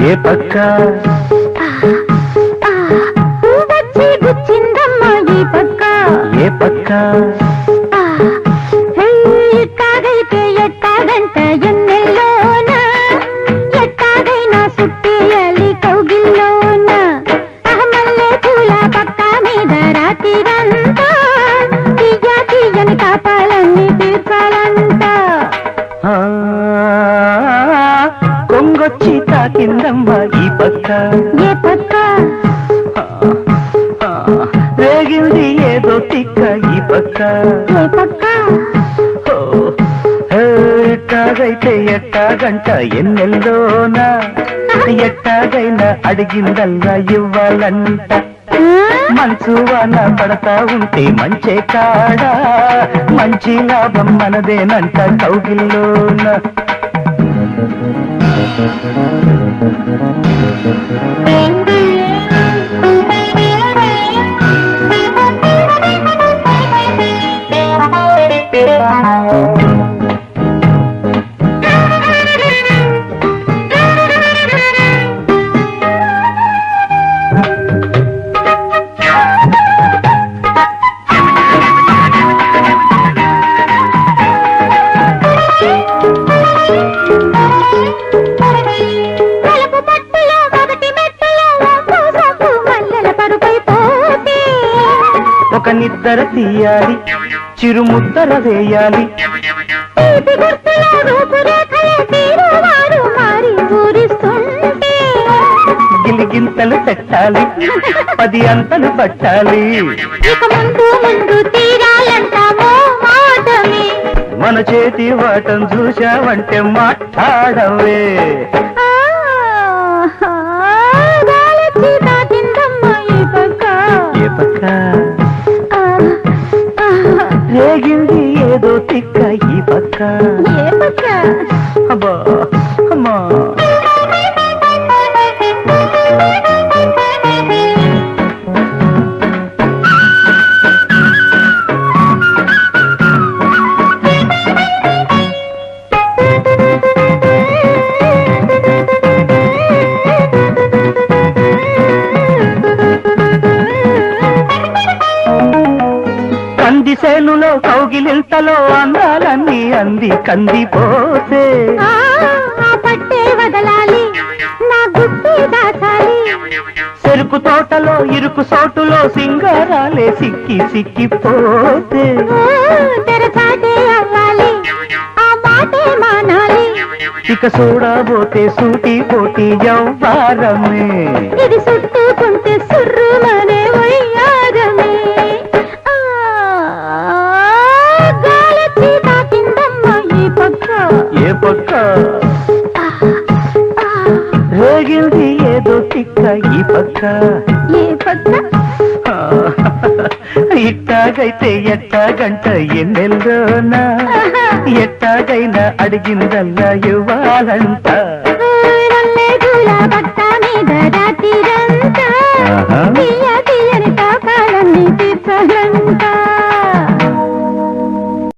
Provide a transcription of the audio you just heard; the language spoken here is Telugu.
ఏ పక్క వచ్చి గుచ్చిందమ్మా ఈ పక్క ఏ పక్క ఎట్టాగైతే ఎట్టాగంట ఎన్నెల్లోన ఎట్టాగైనా సుట్టేయాలి కౌగిల్లోన మల్లె పూల పక్క మీద రాత్రిరంతా తీయ తీయని కాపాలన్నీ తీర్చాలంట కొంగొచ్చి తాకిందమ్మా ఈ పక్క ఏ పక్క రేగింది ఏదో తిక్క ఈ పక్క ఏ పక్క ఎట్టాగైతే ఎట్టాగంట ఎన్నెల్లోనా ఎట్టాగైనా అడిగిందల్లా ఇవ్వాలంట మంచు వాన పడతా ఉంటే మంచే కాడా మంచి లాభం మనదేనంట కౌగిల్లోన ఒక నిద్ర తీయాలి చిరుముద్దర వేయాలి గిలిగింతలు పెట్టాలి 10 అంతలు పట్టాలి మన చేతి వాటం చూశావంటే మాట్లాడవే ఏ పక్క రేగింది ఏదో తిక్క ఈ పక్క అబ్బా అమ్మా కందిసేనులో కౌగిలింతలో అందాలన్నీ అంది కందిపోతే పట్టే వదలాలి నా గుట్టి దాచాలి చెరుకు తోటలో ఇరుకు సోటులో సింగారాలే సిక్కి సిక్కిపోతే తెరచాటే అవ్వాలి ఆ మాటే మానాలి ఇక చూడబోతే సూటి పోటీ యవ్వారమే ఇది చుట్టుకుంటే సుర్రుమనే వయ్యారమే గాలొచ్చి తాకిందమ్మా ఈ పక్క ఏ పక్క రేగింది ఏదో తిక్క ఈ పక్క ఏ పక్క ఇట్టాగైతే ఎట్టాగంట ఎన్నెల్లోనా ఎట్టాగైనా అడిగిందల్లా ఇవ్వాలంట